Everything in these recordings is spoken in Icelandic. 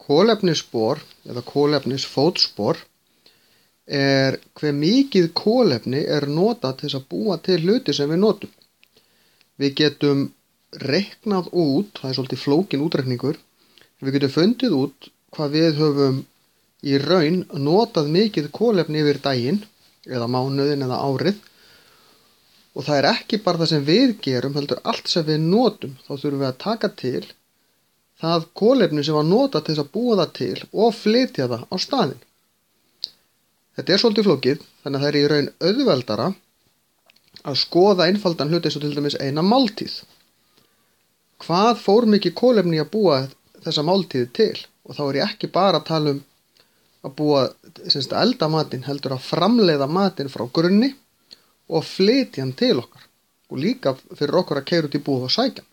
Kolefnisspor eða kolefnisfótspor er hve mikið kolefni er notað til þess að búa til hluti sem við notum. Við getum reiknað út, það er svolítið flókin útreikningur, við getum fundið út hvað við höfum í raun notað mikið kolefni yfir daginn eða mánuðin eða árið, og það er ekki bara það sem við gerum, heldur allt sem við notum. Þá þurfum við að taka til það kolefni sem var notað til þess að búa það til og flytja það á staðinn. Þetta er svolítið flókið, þannig að það er í raun auðveldara að skoða einfaldan hluti eins og til dæmis eina máltíð. Hvað fór mikið kolefni að búa þessa máltíð til? Og þá er ég ekki bara að tala um að búa, elda matinn, heldur að framleiða matinn frá grunni og flytja hann til okkar. Og líka fyrir okkur að keyra út í búð og sækja.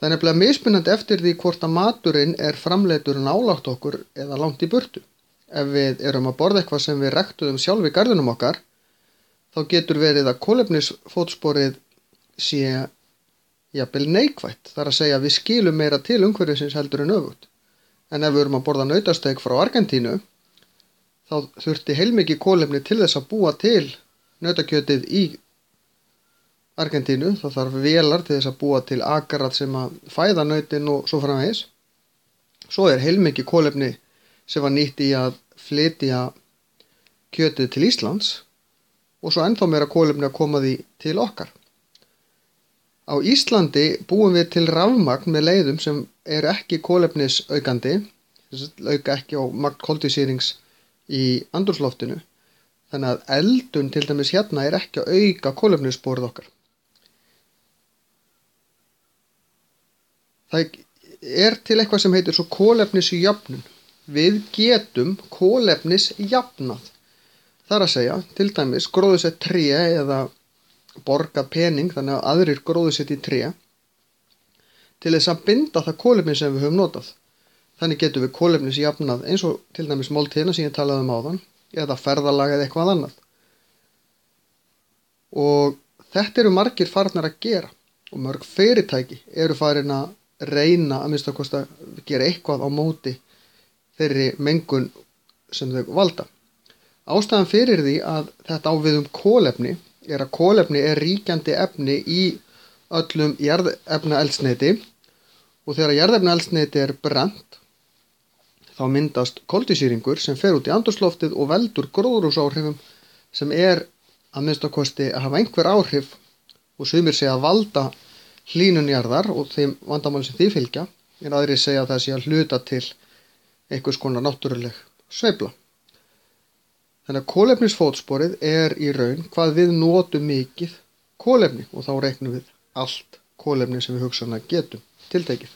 Það er nefnilega mismunandi eftir því hvort að maturinn er framleiddur nálægt okkur eða langt í burtu. Ef við erum að borða eitthvað sem við ræktuðum sjálf í garðinum okkar, þá getur verið að kolefnisfótsporið sé jafnvel neikvætt. Það er að segja að við skilum meira til umhverfisins heldur en öfugt. En ef við erum að borða nautasteik frá Argentínu, þá þurfti heilmikið kolefni til þess að búa til nautakjötið í Argentínu. Það þarf vélar til þess að búa til akrað sem að fæða nautin og svo framvegis. Svo er heilmikið kolefni sem var nýtt í að flytja kjötið til Íslands og svo ennþá meira kolefni að koma því til okkar. Á Íslandi búum við til rafmagn með leiðum sem eru ekki kolefnisaukandi, auka ekki á magn koltvísýrings í andrúmsloftinu, þannig að eldun til dæmis hérna er ekki að auka kolefnissporið okkar. Það er til eitthvað sem heitir svo kolefnisjöfnun. Við getum kolefnisjafnað. Það er að segja, til dæmis gróðursett tré eða borgað pening, þannig að aðrir gróðursett í tré, til þess að binda það kolefni sem við höfum notað. Þannig getum við kolefnisjafnað eins og til dæmis máltíðina sem ég talaði um áðan, eða ferðalag eða eitthvað annað. Og þetta eru margir farnir að gera og mörg fyrirtæki eru farin að reyna að minnsta kosti að gera eitthvað á móti þeirri mengun sem þau valda. Ástæðan fyrir því að þetta á við kolefni er að kolefni er ríkjandi efni í öllum jarðefnaeldsneyti og þegar jarðefnaeldsneyti er brennt þá myndast koltvísýringur sem fer út í andrúmsloftið og veldur gróðurhúsaáhrifum sem er að minnsta kosti að hafa einhver áhrif og sumir segja að valda hlýnun jarðar og þeim vandamáli sem því fylgja, en aðrir segja að það sé að hluta til einhvers konar náttúruleg sveifla. Þannig að kolefnisfótsporið er í raun hvað við notum mikið kolefni og þá reiknum við allt kolefni sem við hugsanlega getum tiltekið.